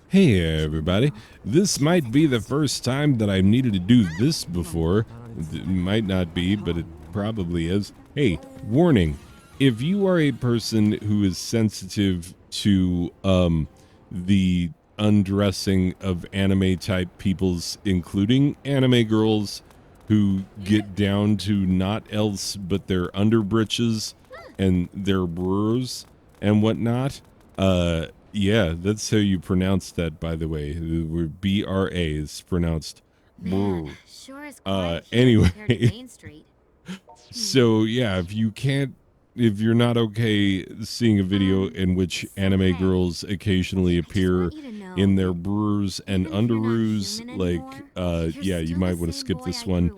Hey everybody, this might be the first time that I've needed to do this before. It might not be, but it probably is. Hey, warning, if you are a person who is sensitive to the undressing of anime type peoples, including anime girls who get down to not else but their underbritches and their bras and whatnot, yeah, that's how you pronounce that, by the way. BRA is pronounced brr. Sure is quiet here Anyway, compared to Main Street. so yeah, if you're not okay seeing a video in which anime girls occasionally appear in their brers and underoos, like, yeah, you might want to skip this one.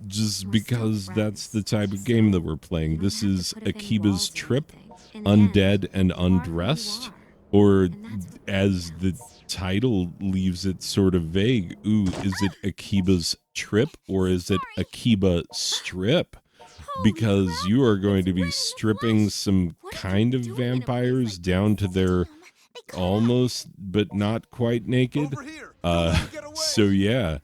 Just because that's the type of game that we're playing. This is Akiba's Trip, Undead and Undressed, or as the title leaves it sort of vague. Ooh, is it Akiba's Trip or is it Akiba Strip? Because you are going to be stripping some kind of vampires down to their almost but not quite naked. So yeah,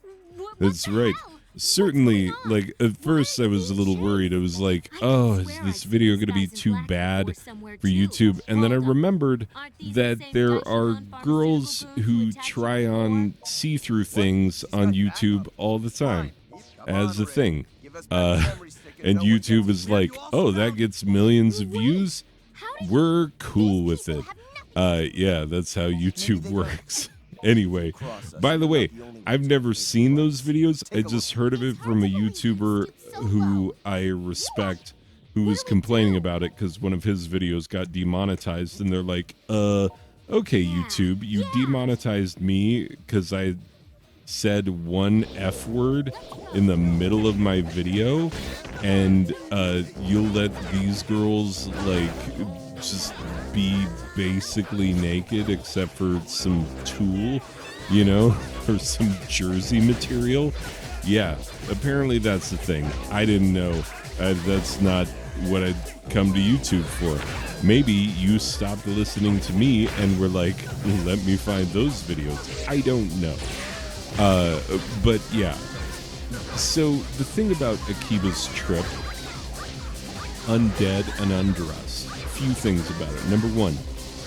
that's right. Certainly, like, at first I was a little worried. I was like, oh, is this video going to be too bad for YouTube? And then I remembered that there are girls who try on see-through things on YouTube all the time as a thing. And YouTube is like, oh, that gets millions of views? We're cool with it. Yeah, that's how YouTube works. Anyway, by the way, I've never seen those videos. I just heard of it from a YouTuber who I respect, who was complaining about it because one of his videos got demonetized, and they're like, okay, YouTube, you demonetized me because I said one F word in the middle of my video, and you'll let these girls, like, just be basically naked except for some tulle, you know, or some jersey material. Yeah, apparently that's the thing. I didn't know. That's not what I'd come to YouTube for. Maybe you stopped listening to me and were like, let me find those videos. I don't know. But yeah. So the thing about Akiba's Trip, Undead and Undressed, few things about it. Number one,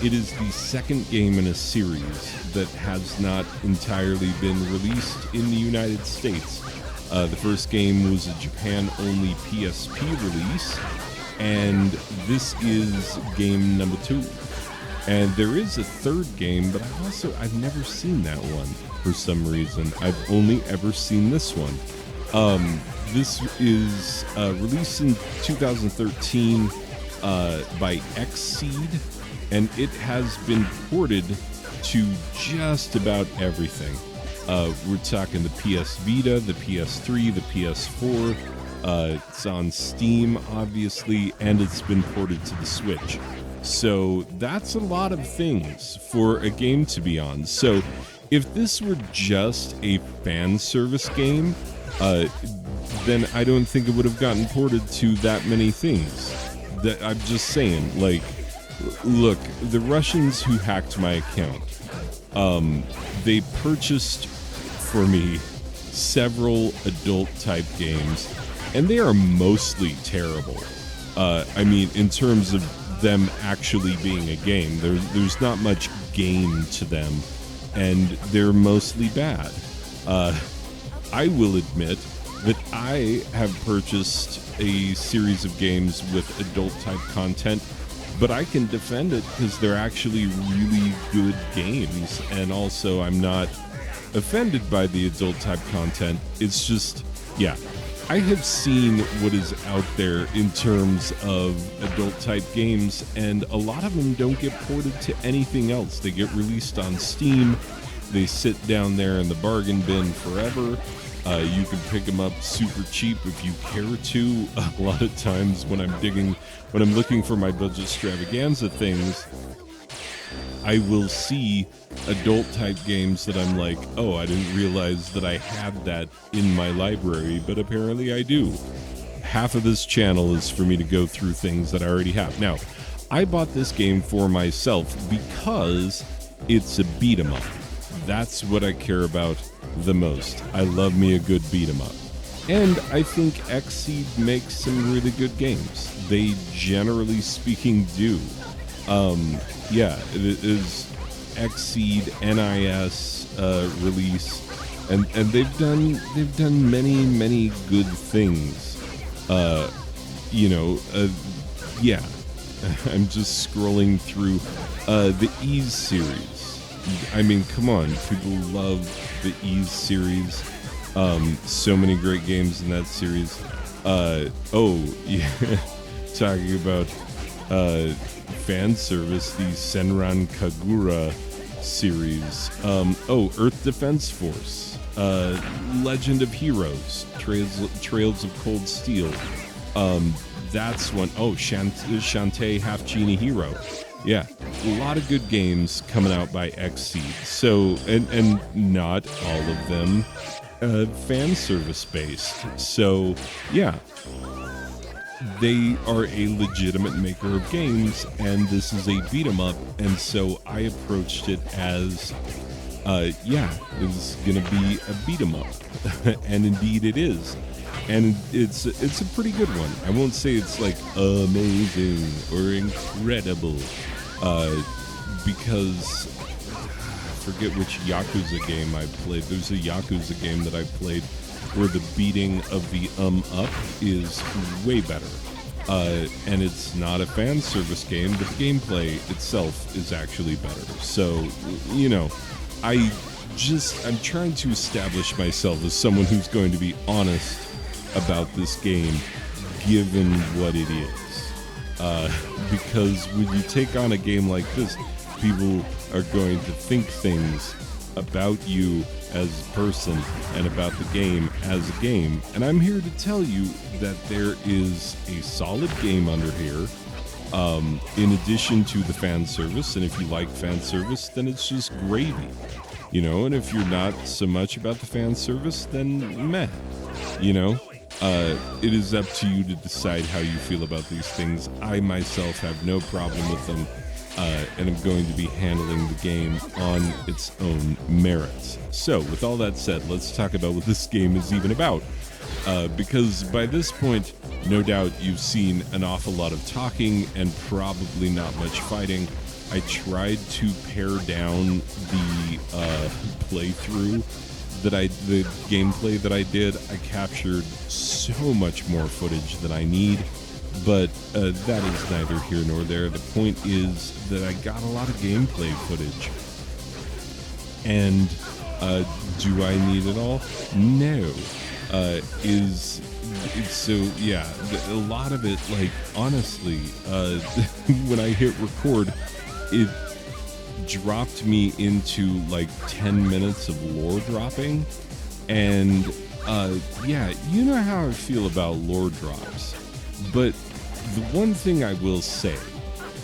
it is the second game in a series that has not entirely been released in the United States. The first game was a Japan-only PSP release, and this is game number 2. And there is a third game, but I've never seen that one for some reason. I've only ever seen this one. This is released in 2013 by Xseed, and it has been ported to just about everything. We're talking the PS Vita, the PS3, the PS4. It's on Steam, obviously, and it's been ported to the Switch. So that's a lot of things for a game to be on. So if this were just a fan service game, then I don't think it would have gotten ported to that many things. That I'm just saying, like, look, the Russians who hacked my account, they purchased for me several adult type games, and they are mostly terrible. I mean, in terms of them actually being a game, there's not much game to them, and they're mostly bad. I will admit that I have purchased a series of games with adult type content, but I can defend it because they're actually really good games, and also I'm not offended by the adult type content. It's just, yeah, I have seen what is out there in terms of adult type games, and a lot of them don't get ported to anything else. They get released on Steam, they sit down there in the bargain bin forever. You can pick them up super cheap if you care to. A lot of times when I'm looking for my budget extravaganza things, I will see adult type games that I'm like, oh, I didn't realize that I had that in my library, but apparently I do. Half of this channel is for me to go through things that I already have. Now, I bought this game for myself because It's a beat 'em up. That's what I care about the most. I love me a good beat 'em up. And I think Xseed makes some really good games. They, generally speaking, do. Yeah, it is Xseed NIS release, and they've done many good things. Yeah, I'm just scrolling through the Ease series. I mean, come on, people love the Ease series. So many great games in that series. Yeah, talking about fan service, the Senran Kagura series. Earth Defense Force, Legend of Heroes, Trails of Cold Steel. That's one. Shantae Half Genie Hero. Yeah, a lot of good games coming out by Xseed. So, and not all of them fan service based. So, yeah, they are a legitimate maker of games, and this is a beat 'em up. And so I approached it as, it was gonna be a beat 'em up, and indeed it is. And it's a pretty good one. I won't say it's like amazing or incredible, because I forget which Yakuza game I played. There's a Yakuza game that I played where the beating of the up is way better. And it's not a fan service game, but the gameplay itself is actually better. So, I'm trying to establish myself as someone who's going to be honest about this game, given what it is. Because when you take on a game like this, people are going to think things about you as a person and about the game as a game. And I'm here to tell you that there is a solid game under here, in addition to the fan service. And if you like fan service, then it's just gravy, and if you're not so much about the fan service, then meh, it is up to you to decide how you feel about these things. I myself have no problem with them, and I'm going to be handling the game on its own merits. So, with all that said, let's talk about what this game is even about. Because by this point, no doubt you've seen an awful lot of talking and probably not much fighting. I tried to pare down the playthrough the gameplay that I did. I captured so much more footage than I need, but that is neither here nor there. The point is that I got a lot of gameplay footage, and do I need it all? No. So yeah, a lot of it, like, honestly, when I hit record, it dropped me into like 10 minutes of lore dropping, and you know how I feel about lore drops, but the one thing I will say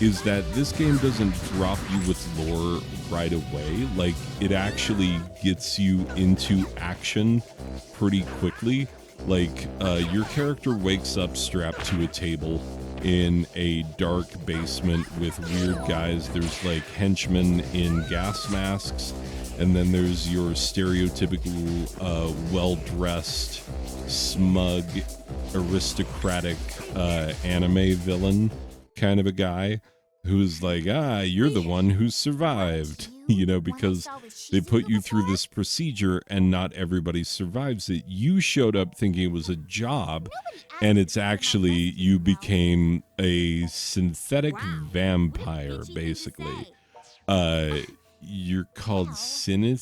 is that this game doesn't drop you with lore right away. Like, it actually gets you into action pretty quickly. Like, your character wakes up strapped to a table in a dark basement with weird guys. There's like henchmen in gas masks, and then there's your stereotypical well-dressed, smug, aristocratic anime villain kind of a guy who's like, you're the one who survived, because they put you through this procedure and not everybody survives it. You showed up thinking it was a job, and it's actually, you became a synthetic vampire, basically. You're called Sinethers?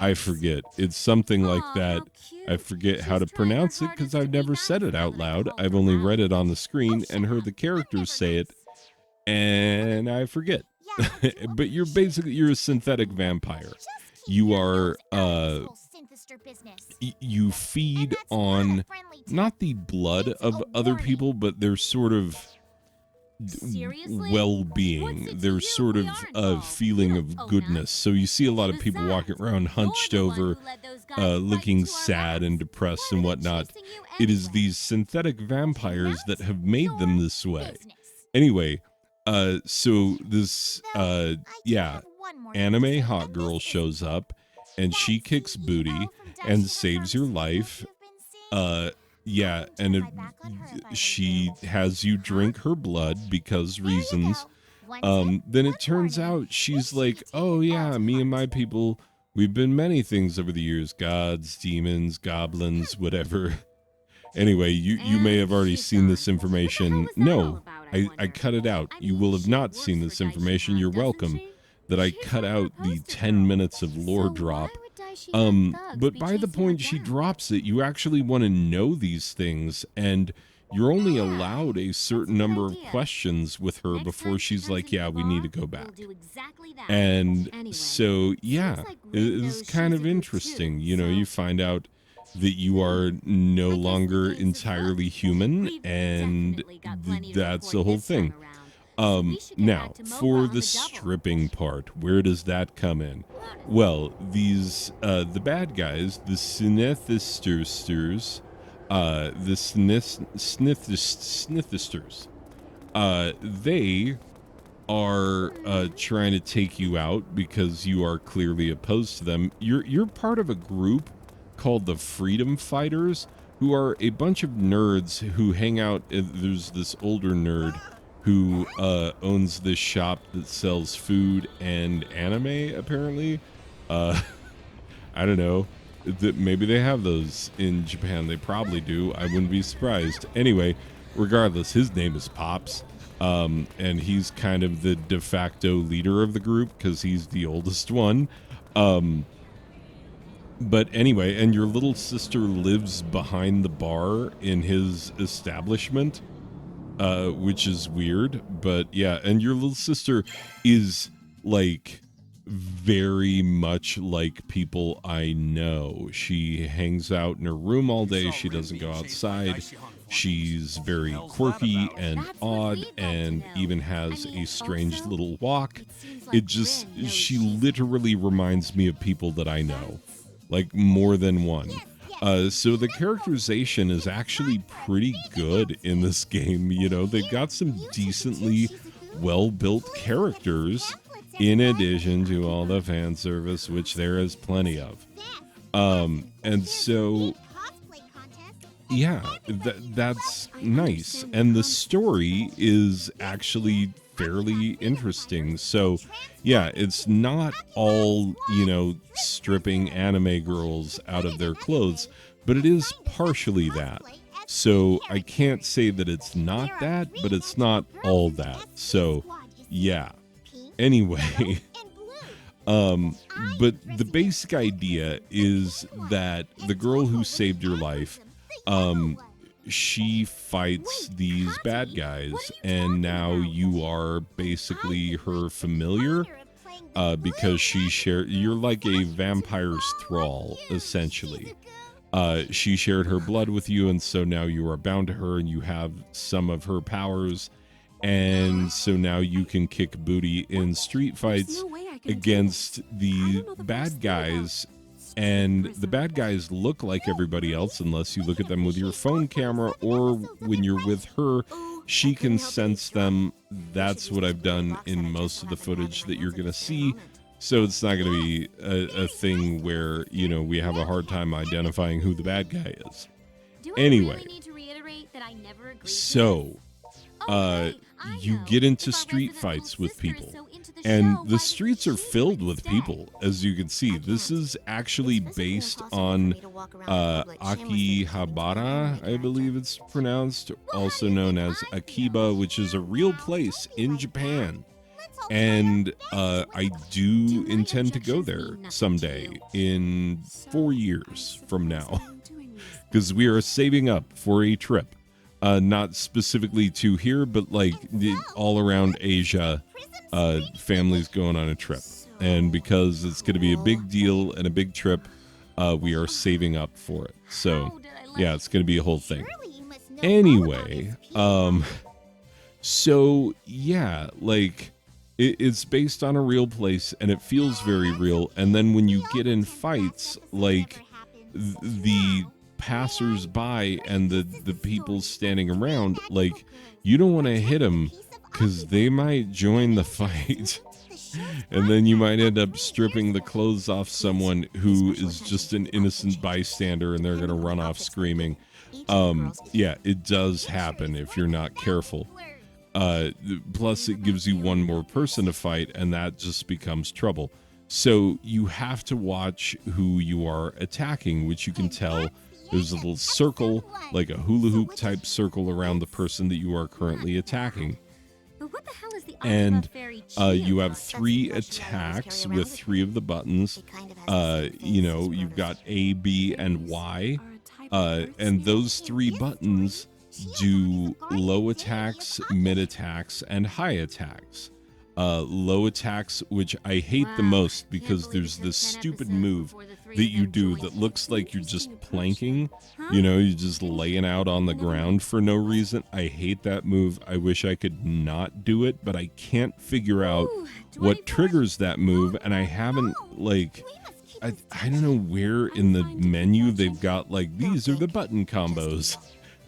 I forget. It's something like that. I forget how to pronounce it because I've never said it out loud. I've only read it on the screen and heard the characters say it, and I forget. But you're a synthetic vampire. You are, you feed on not the blood of other people, but they're sort of well-being. There's sort of a feeling of goodness. So you see a lot of people walking around hunched over, looking sad and depressed and whatnot. It is these synthetic vampires that have made them this way. Anyway, so this yeah, anime hot girl shows up and she kicks booty and saves your life. Uh yeah, and she has you drink her blood because reasons. Then it turns out she's like, oh yeah, me and my people, we've been many things over the years, gods, demons, goblins, whatever. Anyway, you may have already seen this information. No, I cut it out. You will have not seen this information. You're welcome that I cut out the 10 minutes of lore drop. But by the point she drops it, you actually want to know these things, and you're only allowed a certain number of questions with her before she's like, yeah, we need to go back. And so, yeah, it's kind of interesting. You know, you find out that you are no longer entirely human, and that's the whole thing. Now, for the stripping part, where does that come in? Well, these, the bad guys, the Snithisters, Snithisters, they are trying to take you out because you are clearly opposed to them. You're part of a group called the Freedom Fighters, who are a bunch of nerds who hang out. There's this older nerd who owns this shop that sells food and anime, apparently. I don't know. Maybe they have those in Japan. They probably do. I wouldn't be surprised. Anyway, regardless, his name is Pops. And he's kind of the de facto leader of the group because he's the oldest one. But anyway, and your little sister lives behind the bar in his establishment, which is weird. But yeah, and your little sister is like very much like people I know. She hangs out in her room all day. She doesn't go outside. She's very quirky and odd and even has a strange little walk. She literally reminds me of people that I know, like more than one. So the characterization is actually pretty good in this game. You know, they've got some decently well-built characters in addition to all the fan service, which there is plenty of. And so, yeah, that's nice. And the story is actually fairly interesting. So, yeah, it's not all, you know, stripping anime girls out of their clothes, but it is partially that. So I can't say that it's not that, but it's not all that. So, yeah. Anyway, but the basic idea is that the girl who saved your life, she fights these bad guys, and now you are basically her familiar, because you're like a vampire's thrall, essentially. She shared her blood with you, and so now you are bound to her, and you have some of her powers. And so now you can kick booty in street fights against the bad guys. And the bad guys look like everybody else unless you look at them with your phone camera, or when you're with her, she can sense them. That's what I've done in most of the footage that you're going to see. So it's not going to be a thing where, you know, we have a hard time identifying who the bad guy is. Anyway, so you get into street fights with people, and the streets are filled with people, as you can see. This is actually based on Akihabara, I believe it's pronounced, also known as Akiba, which is a real place in Japan. And I do intend to go there someday in 4 years from now, because we are saving up for a trip. Not specifically to here, but like all around Asia, families going on a trip. And because it's going to be a big deal and a big trip, we are saving up for it. So, yeah, it's going to be a whole thing. Anyway, so, yeah, like, it's based on a real place, and it feels very real. And then when you get in fights, like, the passers-by and the people standing around, like, you don't want to hit them because they might join the fight. And then you might end up stripping the clothes off someone who is just an innocent bystander, and they're going to run off screaming. Yeah, it does happen if you're not careful. Plus, it gives you one more person to fight, and that just becomes trouble. So you have to watch who you are attacking, which you can tell. There's a little circle, like a hula hoop type circle around the person that you are currently attacking. And you have 3 attacks with 3 of the buttons. You've got A, B, and Y. And those 3 buttons do low attacks, mid attacks, and high attacks. Low attacks, which I hate the most because there's this stupid move that you do that looks like you're just planking. You're just laying out on the ground for no reason. I hate that move. I wish I could not do it, but I can't figure out what triggers that move, and I haven't, I don't know where in the menu they've got, these are the button combos.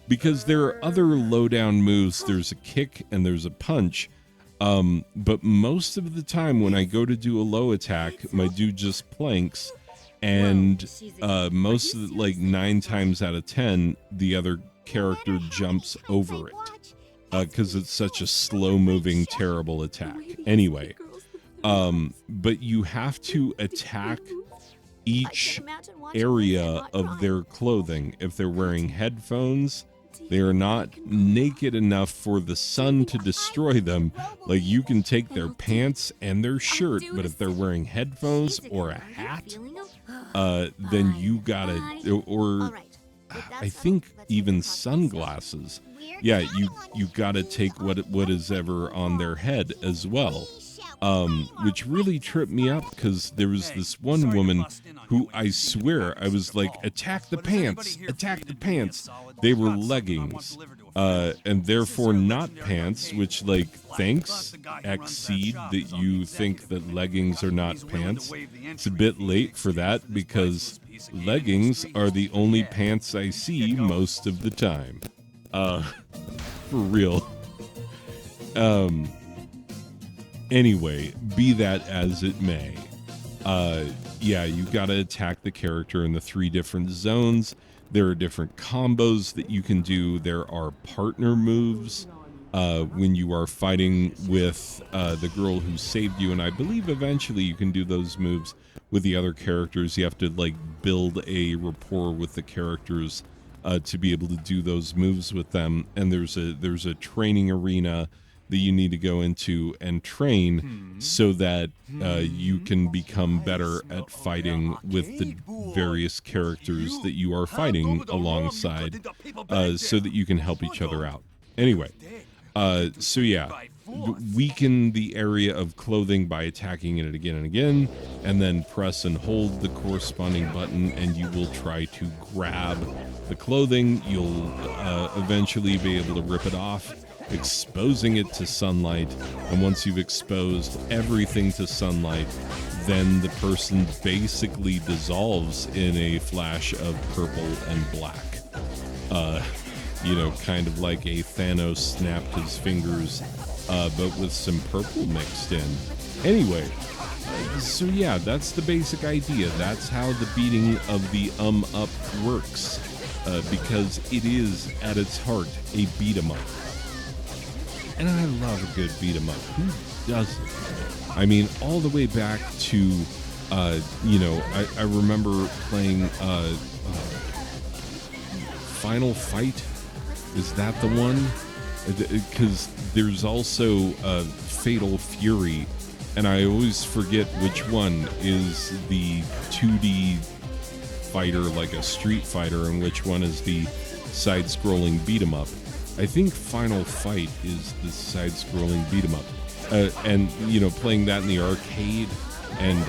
Because there are other low-down moves. There's a kick and there's a punch. But most of the time when I go to do a low attack, my dude just planks, and most of the, 9 times out of 10, the other character jumps over it, because it's such a slow-moving, terrible attack. Anyway, but you have to attack each area of their clothing. If they're wearing headphones, they are not naked enough for the sun to destroy them. You can take their pants and their shirt, but if they're wearing headphones or a hat, then you gotta, or I think even sunglasses. Yeah, you gotta take what is ever on their head as well. Which really tripped me up, because there was this one woman who, I swear, I was like, attack the pants, attack the pants. They were leggings, and therefore not pants, which, thanks, Exceed, that you think that leggings are not pants. It's a bit late for that, because leggings are the only pants I see most of the time. For real. Anyway, be that as it may, you gotta attack the character in the 3 different zones. There are different combos that you can do. There are partner moves when you are fighting with the girl who saved you, and I believe eventually you can do those moves with the other characters. You have to build a rapport with the characters to be able to do those moves with them. And there's a training arena that you need to go into and train so that you can become better at fighting with the various characters that you are fighting alongside, so that you can help each other out. Anyway, weaken the area of clothing by attacking it again and again, and then press and hold the corresponding button, and you will try to grab the clothing. You'll eventually be able to rip it off, exposing it to sunlight, and once you've exposed everything to sunlight, then the person basically dissolves in a flash of purple and black. Kind of like a Thanos snapped his fingers, but with some purple mixed in. Anyway, that's the basic idea. That's how the beating of the up works, because it is, at its heart, a beat-em-up. And I love a good beat-em-up. Who doesn't? I mean, all the way back to, I remember playing Final Fight. Is that the one? Because there's also Fatal Fury, and I always forget which one is the 2D fighter, like a Street Fighter, and which one is the side-scrolling beat-em-up. I think Final Fight is the side-scrolling beat-em-up. And, playing that in the arcade, and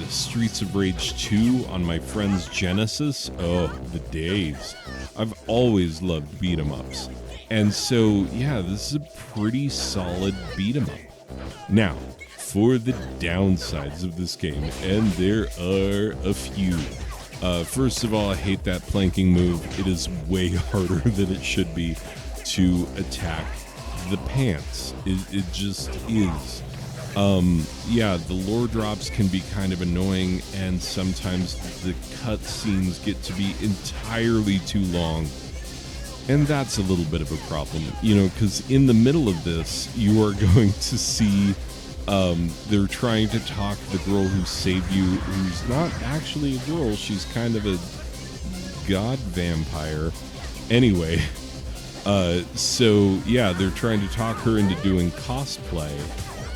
Streets of Rage 2 on my friend's Genesis. Oh, the days. I've always loved beat-em-ups. And so, this is a pretty solid beat-em-up. Now, for the downsides of this game, and there are a few. First of all, I hate that planking move. It is way harder than it should be to attack the pants. It just is. Yeah, the lore drops can be kind of annoying, and sometimes the cutscenes get to be entirely too long. And that's a little bit of a problem, because in the middle of this, you are going to see they're trying to talk the girl who saved you, who's not actually a girl. She's kind of a god vampire. Anyway, so yeah, they're trying to talk her into doing cosplay.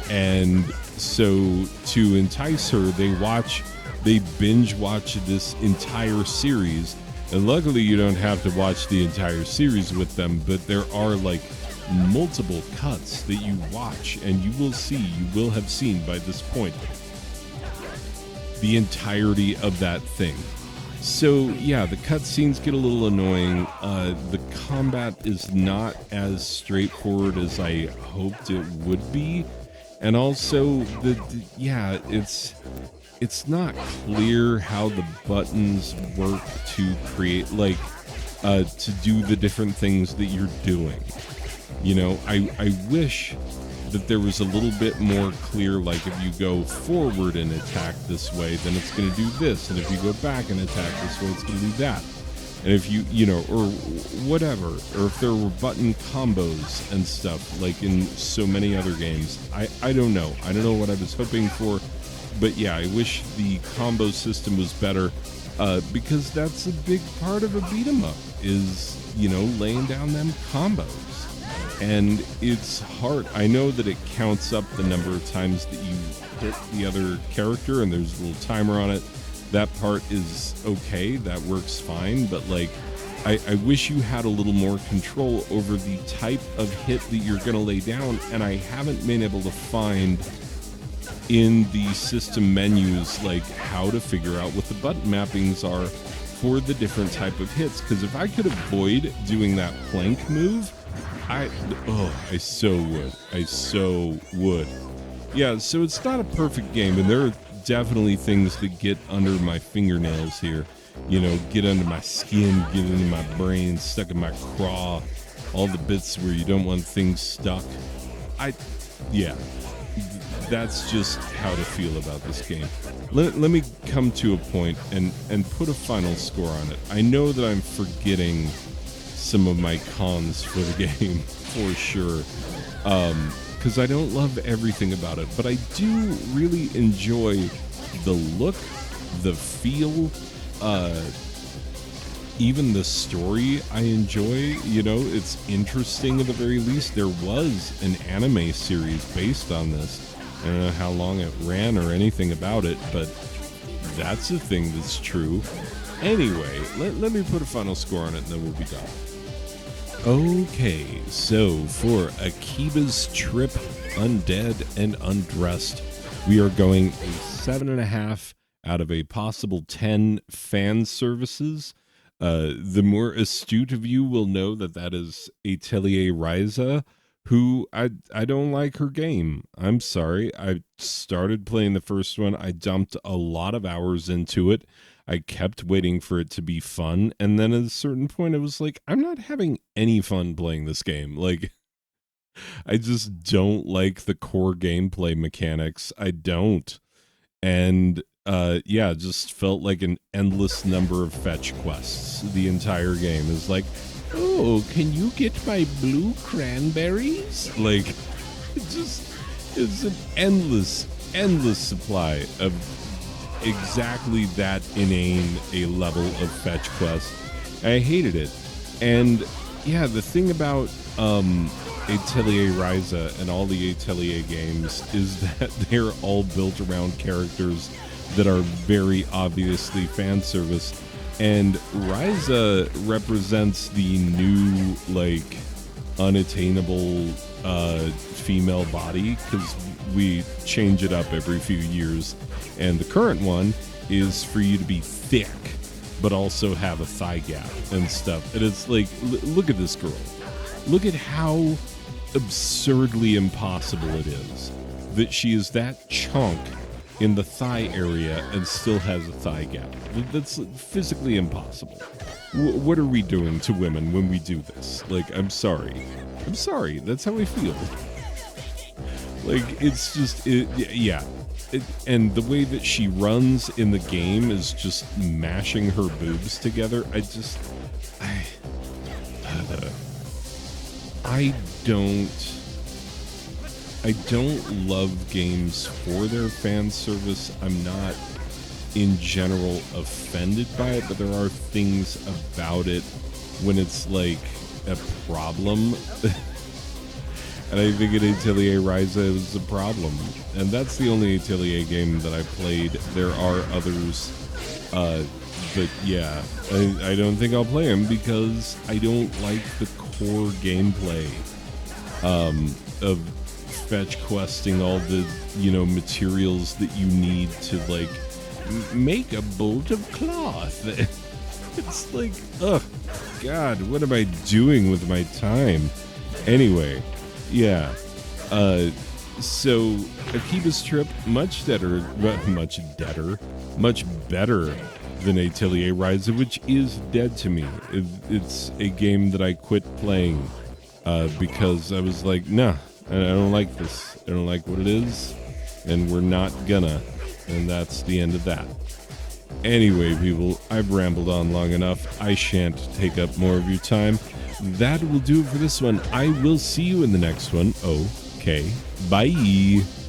And so to entice her, they binge watch this entire series. And luckily you don't have to watch the entire series with them, but there are like multiple cuts that you watch, and you will have seen by this point the entirety of that thing. So yeah, the cutscenes get a little annoying. The combat is not as straightforward as I hoped it would be. And also, it's not clear how the buttons work to create, to do the different things that you're doing. I wish that there was a little bit more clear, like if you go forward and attack this way, then it's going to do this. And if you go back and attack this way, it's going to do that. And if or whatever, or if there were button combos and stuff, like in so many other games, I don't know. I don't know what I was hoping for, but yeah, I wish the combo system was better, because that's a big part of a beat 'em up, is, laying down them combos. And it's hard. I know that it counts up the number of times that you hit the other character, and there's a little timer on it. That part is okay, that works fine, but I wish you had a little more control over the type of hit that you're going to lay down, and I haven't been able to find in the system menus how to figure out what the button mappings are for the different type of hits, because if I could avoid doing that plank move, I so would. Yeah, so it's not a perfect game, and there are definitely things that get under my fingernails here, get under my skin, get into my brain, stuck in my craw, all the bits where you don't want things stuck. That's just how to feel about this game. Let me come to a point and put a final score on it. I know that I'm forgetting some of my cons for the game, for sure. Because I don't love everything about it, but I do really enjoy the look, the feel, even the story I enjoy. It's interesting at the very least. There was an anime series based on this. I don't know how long it ran or anything about it, but that's a thing that's true. Anyway, let me put a final score on it, and then we'll be done. Okay, so for Akiba's trip, Undead and Undressed, we are going a 7.5 out of a possible 10 fan services. The more astute of you will know that is Atelier Ryza, who I don't like her game. I'm sorry. I started playing the first one. I dumped a lot of hours into it. I kept waiting for it to be fun, and then at a certain point I was like, I'm not having any fun playing this game. I just don't like the core gameplay mechanics. I don't. And it just felt like an endless number of fetch quests. The entire game is like, oh, can you get my blue cranberries? It's an endless supply of exactly that inane a level of fetch quest. I hated it. And yeah, the thing about Atelier Ryza and all the Atelier games is that they're all built around characters that are very obviously fan service, and Ryza represents the new unattainable female body, because we change it up every few years. And the current one is for you to be thick, but also have a thigh gap and stuff. And it's look at this girl. Look at how absurdly impossible it is that she is that chunk in the thigh area and still has a thigh gap. That's physically impossible. What are we doing to women when we do this? Like, I'm sorry. That's how I feel. Like, it's just, yeah. And the way that she runs in the game is just mashing her boobs together. I don't love games for their fan service. I'm not, in general, offended by it, but there are things about it when it's like a problem. And I think in Atelier Ryza it was a problem. And that's the only Atelier game that I played. There are others, but yeah, I don't think I'll play them because I don't like the core gameplay of fetch questing all the, materials that you need to, like, make a bolt of cloth. It's like, ugh, God, what am I doing with my time? Anyway, yeah. So Akiba's trip, much better than Atelier Ryza, which is dead to me. It's a game that I quit playing because I was like, nah, I don't like this. I don't like what it is, and we're not gonna. And that's the end of that. Anyway, people, I've rambled on long enough. I shan't take up more of your time. That will do it for this one. I will see you in the next one. Okay, bye.